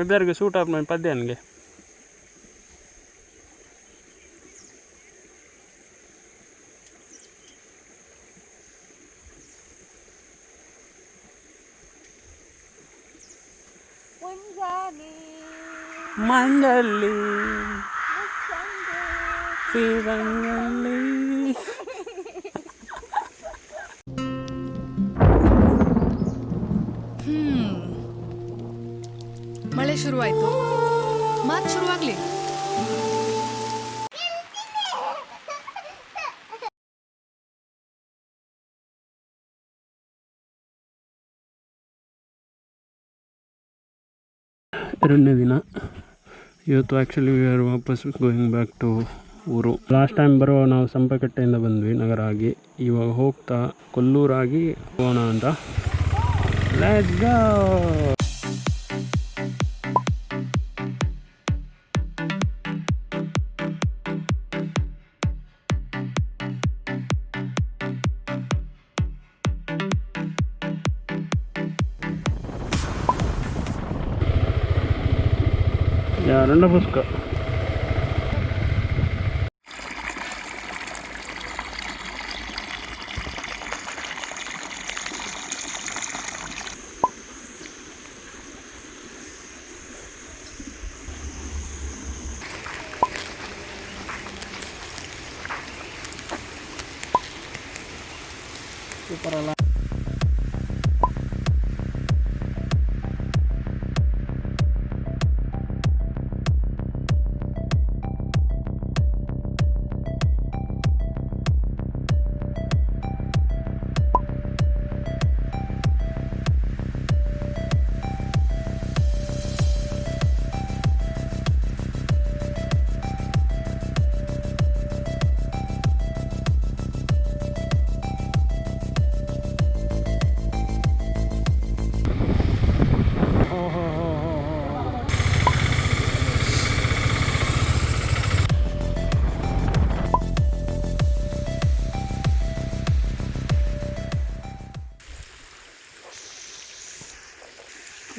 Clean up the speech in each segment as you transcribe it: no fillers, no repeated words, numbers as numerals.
ವೆದರ್ಗೆ suit app ಮಾಡಿ ಪದ್ಯ ನನಗೆ. ಮಂಗಲ್ಲಿ ಶ್ರೀರಂಗಲ್ಲಿ ಮಳೆ ಶುರುವಾಯ್ತು, ಮಾತು ಶುರುವಾಗ್ಲಿ. ಎರಡನೇ ದಿನ ಇವತ್ತು. ಆ್ಯಕ್ಚುಲಿ ವಿ ಆರ್ ವಾಪಸ್ ಗೋಯಿಂಗ್ ಬ್ಯಾಕ್ ಟು ಊರು. ಲಾಸ್ಟ್ ಟೈಮ್ ಬರೋ ನಾವು ಸಂಪಕಟ್ಟೆಯಿಂದ ಬಂದ್ವಿ ನಗರ ಆಗಿ. ಇವಾಗ ಹೋಗ್ತಾ ಕೊಲ್ಲೂರಾಗಿ ಹೋಗೋಣ ಅಂತ. Let's go. രണ്ട് പുസ്ക സൂപ്പറല്ല.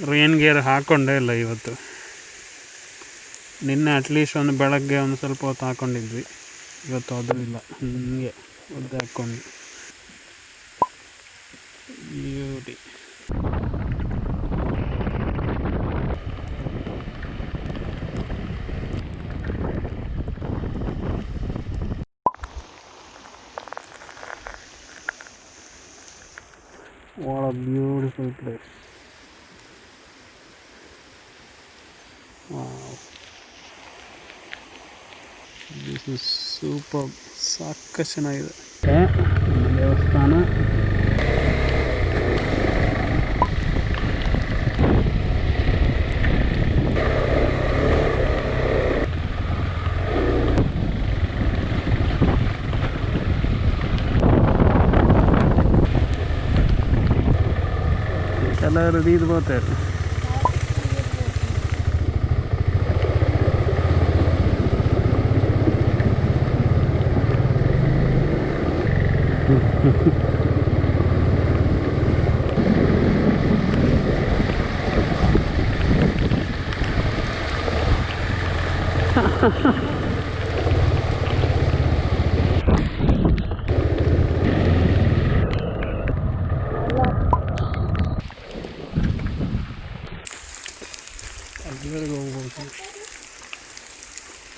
ರೇನ್ ಗೇರ್ ಹಾಕ್ಕೊಂಡೇ ಇಲ್ಲ ಇವತ್ತು. ನಿನ್ನೆ ಅಟ್ಲೀಸ್ಟ್ ಒಂದು ಬೆಳಗ್ಗೆ ಒಂದು ಸ್ವಲ್ಪ ಹೊತ್ತು ಹಾಕ್ಕೊಂಡಿದ್ವಿ, ಇವತ್ತು ಅದು ಇಲ್ಲ. ಹೀಗೆ ಒದ್ದೆ ಹಾಕ್ಕೊಂಡು beauty. What a beautiful place. Wow. This is super. ಸಾಕ ಚೆನ್ನಾಗಿದೆ. ದೇವಸ್ಥಾನ. कलर दीद बहुत है.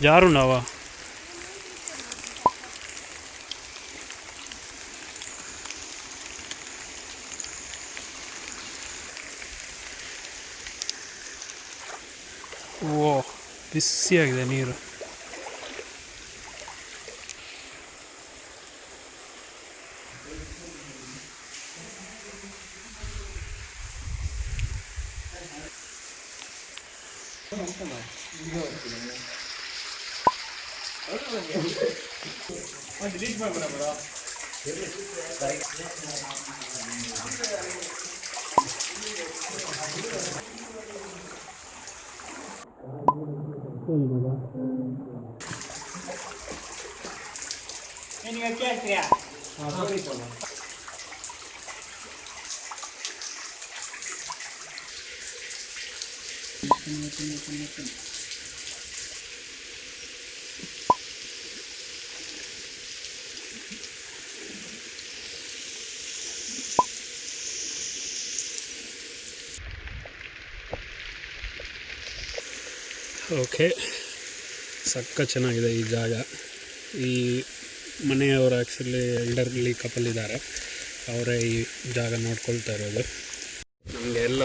జారున్నావా? ಓ ಬಿಸಿಯಾಗಿದೆ ನೀರು. ಓಕೆ, ಸಕ್ಕ ಚೆನ್ನಾಗಿದೆ ಈ ಜಾಗ. ಈ ಮನೆಯವರು ಆ್ಯಕ್ಚುಲಿ ಎಲ್ಡರ್ಲಿ ಕಪಲ್ ಇದ್ದಾರೆ, ಅವರೇ ಈ ಜಾಗ ನೋಡ್ಕೊಳ್ತಾ ಇರೋದು. ನಮಗೆ ಎಲ್ಲ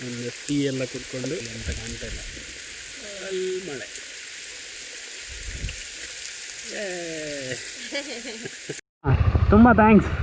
ಒಂದು ಟೀ ಎಲ್ಲ ಕುತ್ಕೊಂಡು ಅಂತ ಕಾಣ್ತಾ ಇಲ್ಲ, ಅಲ್ಲಿ ಮಳೆ. ತುಂಬ ಥ್ಯಾಂಕ್ಸ್.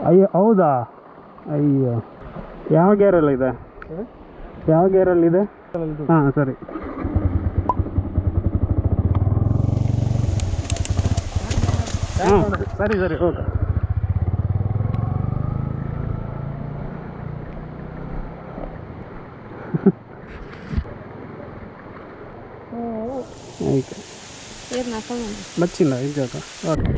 ಅಯ್ಯೋ, ಹೌದಾ? ಅಯ್ಯೋ, ಯಾವ ಗೇರಲ್ಲಿದೆ? ಯಾವ ಗೇರಲ್ಲಿದೆ? ಹಾಂ, ಸರಿ. ಹಾಂ, ಸರಿ ಸರಿ, ಓಕೆ. ಆಯ್ತು, ಬಚ್ಚಿಲ್ಲ ಇದ್ದಾತ. ಓಕೆ.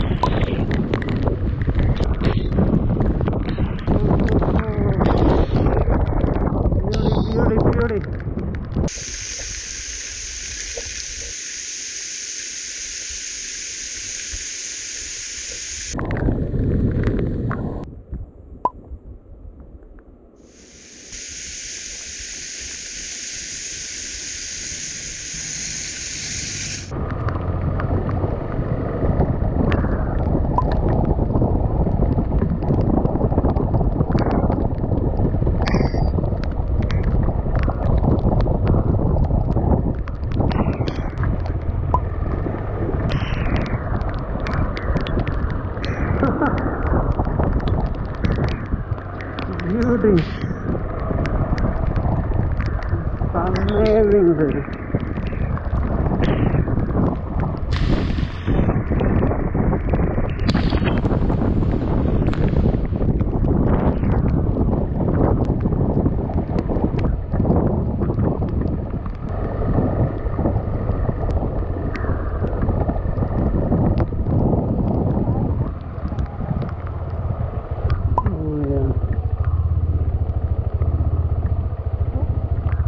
ಬ್ಯೂಟಿ. Amazing.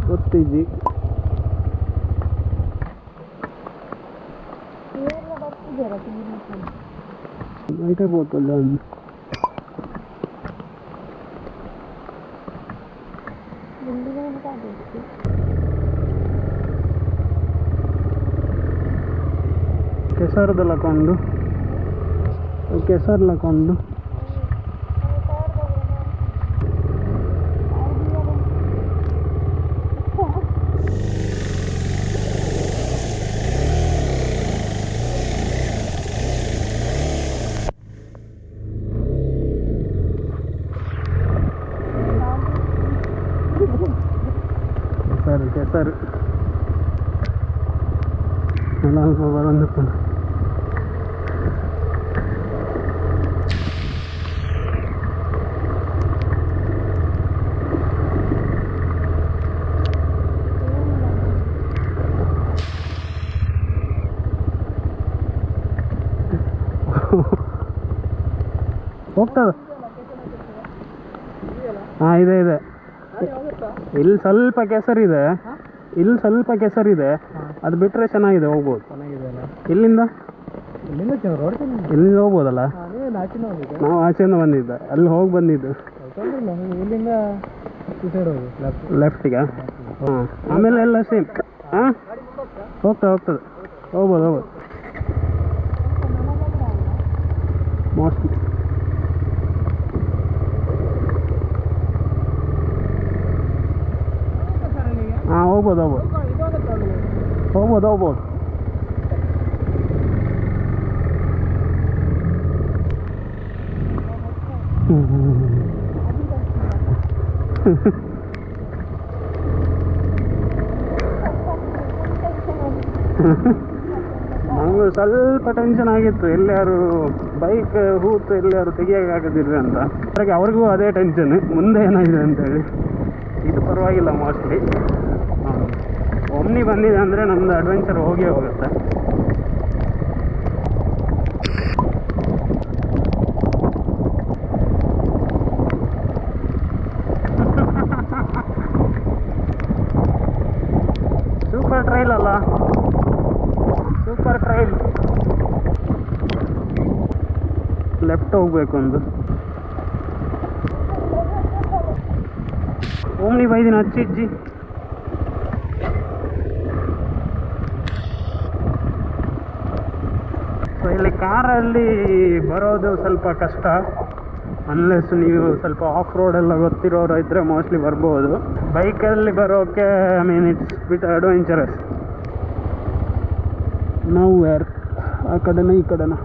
ಗೊತ್ತಿದ್ದಿ అయితే పోతుందా ಕೆಸರದಲ್ಲ ಕೊಂಡು ಕೆಸರ್ಲ ಕೊಂಡು ಕೆಸರು ಎಲ್ಲ ಬರೋದಪ್ಪ. ಹೋಗ್ತದ. ಹಾಂ, ಇದೆ ಇದೆ. ಇಲ್ಲಿ ಸ್ವಲ್ಪ ಕೆಸರಿದೆ, ಇಲ್ಲಿ ಸ್ವಲ್ಪ ಕೆಸರಿದೆ, ಅದು ಬಿಟ್ಟರೆ ಚೆನ್ನಾಗಿದೆ, ಹೋಗ್ಬೋದು. ಇಲ್ಲಿಂದ ಇಲ್ಲಿಂದ ಹೋಗ್ಬೋದಲ್ಲ? ನಾವು ಆಚೆಯಿಂದ ಬಂದಿದ್ದ, ಅಲ್ಲಿ ಹೋಗಿ ಬಂದಿದ್ದು ಲೆಫ್ಟಿಗೆ. ಹಾಂ, ಆಮೇಲೆ ಎಲ್ಲ ಸೇಮ್. ಹಾಂ, ಹೋಗ್ತದೆ, ಹೋಗ್ಬೋದು ಮೋಸ್ಟ್ಲಿ. ಹಾಂ, ಹೋಗ್ಬೋದು. ನಮಗೂ ಸ್ವಲ್ಪ ಟೆನ್ಷನ್ ಆಗಿತ್ತು, ಎಲ್ಲಾರು ಬೈಕ್ ಹೂತು ಎಲ್ಲಾರು ತೆಗಿಯೋಕ್ಕಾಗದಿರ್ರಿ ಅಂತ. ಹಾಗೆ ಅವ್ರಿಗೂ ಅದೇ ಟೆನ್ಷನ್, ಮುಂದೆ ಏನಾಗಿದೆ ಅಂತೇಳಿ. ಇದು ಪರವಾಗಿಲ್ಲ, ಮೋಸ್ಟ್ಲಿ ಒಮ್ನಿ ಬಂದಿದೆ ಅಂದರೆ ನಮ್ಮದು ಅಡ್ವೆಂಚರ್ ಹೋಗೇ ಹೋಗುತ್ತೆ. ಸೂಪರ್ ಟ್ರೈಲ್ ಅಲ್ಲ, ಸೂಪರ್ ಟ್ರೈಲ್. ಲೆಫ್ಟ್ ಹೋಗ್ಬೇಕು ಒಂದು. ಓಮ್ನಿ ಬೈದಿನ ಹಚ್ಚಿಜ್ಜಿ. ಸೊ ಇಲ್ಲಿ ಕಾರಲ್ಲಿ ಬರೋದು ಸ್ವಲ್ಪ ಕಷ್ಟ, ಅನ್ಲೆಸ್ ನೀವು ಸ್ವಲ್ಪ ಆಫ್ ರೋಡ್ ಎಲ್ಲ ಗೊತ್ತಿರೋರು ಇದ್ದರೆ ಮೋಸ್ಟ್ಲಿ ಬರ್ಬೋದು. ಬೈಕಲ್ಲಿ ಬರೋಕ್ಕೆ I mean it's bit adventurous. ನಾವು ವೇರ್ ಆ ಕಡೆನ ಈ ಕಡೆನ.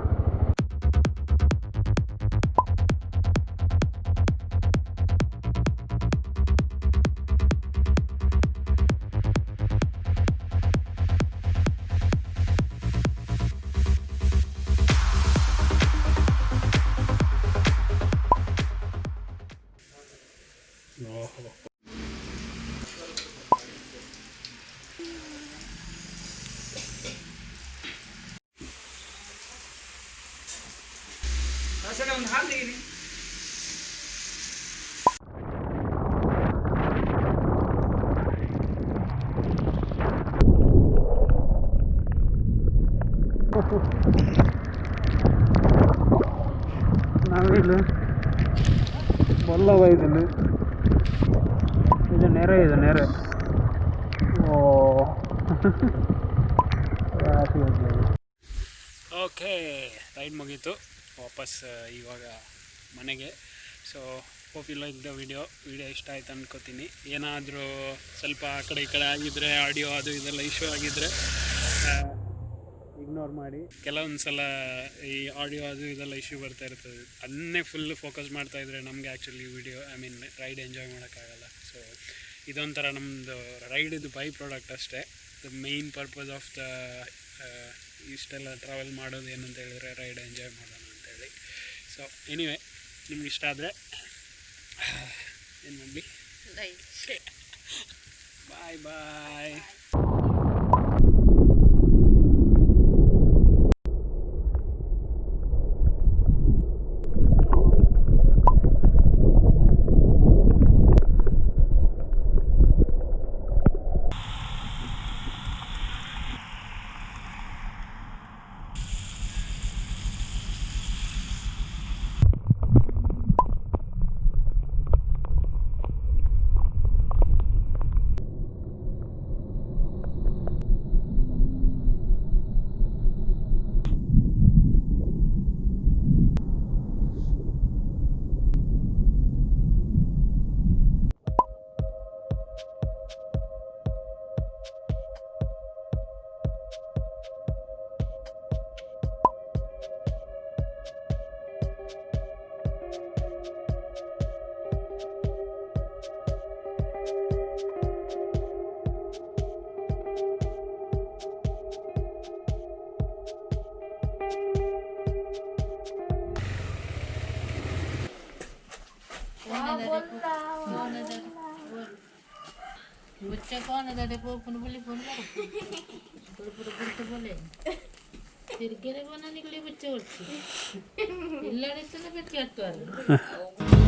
ಒಂದು ಹಾಲು ತೆಗೀರಿ. ನಾವಿಲ್ಲಿ ಬಲ್ಲವ ಇದನ್ನು, ಇದು ನೆರೆ, ಇದು ನೆರೆ. ಓಕೆ, ರೈಡ್ ಮುಗೀತು, ವಾಪಸ್ ಇವಾಗ ಮನೆಗೆ. So hope you like the video ಇಷ್ಟ ಆಯ್ತು ಅನ್ಕೋತೀನಿ. ಏನಾದರೂ ಸ್ವಲ್ಪ ಆ ಕಡೆ ಈ ಕಡೆ ಆಗಿದ್ದರೆ, ಆಡಿಯೋ ಅದು ಇದೆಲ್ಲ ಇಶ್ಯೂ ಆಗಿದ್ದರೆ ಇಗ್ನೋರ್ ಮಾಡಿ. ಕೆಲವೊಂದು ಸಲ ಈ ಆಡಿಯೋ ಅದು ಇದೆಲ್ಲ ಇಶ್ಯೂ ಬರ್ತಾ ಇರ್ತದೆ, ಅದನ್ನೇ ಫುಲ್ಲು ಫೋಕಸ್ ಮಾಡ್ತಾಯಿದ್ರೆ ನಮಗೆ actually video I mean ride enjoy ಮಾಡೋಕ್ಕಾಗಲ್ಲ. ಸೊ ಇದೊಂಥರ ನಮ್ಮದು ರೈಡಿದು ಬೈ ಪ್ರಾಡಕ್ಟ್ ಅಷ್ಟೇ. The main purpose of the ಇಷ್ಟೆಲ್ಲ ಟ್ರಾವೆಲ್ ಮಾಡೋದು ಏನಂತ ಹೇಳಿದ್ರೆ ರೈಡ್ ಎಂಜಾಯ್ ಮಾಡೋಣ ಅಂತೇಳಿ. ಸೊ ಎನಿವೆ, ನಿಮ್ಗೆ ಇಷ್ಟ ಆದರೆ ಏನು ಮಾಡಲಿ, ಬಾಯ್ ಬಾಯ್. Bocah kau nak ada pun boleh pun lah. Pura-pura boleh. Kira-kira mana ni kalau bocah? Illa ni tu nak berkiat tu.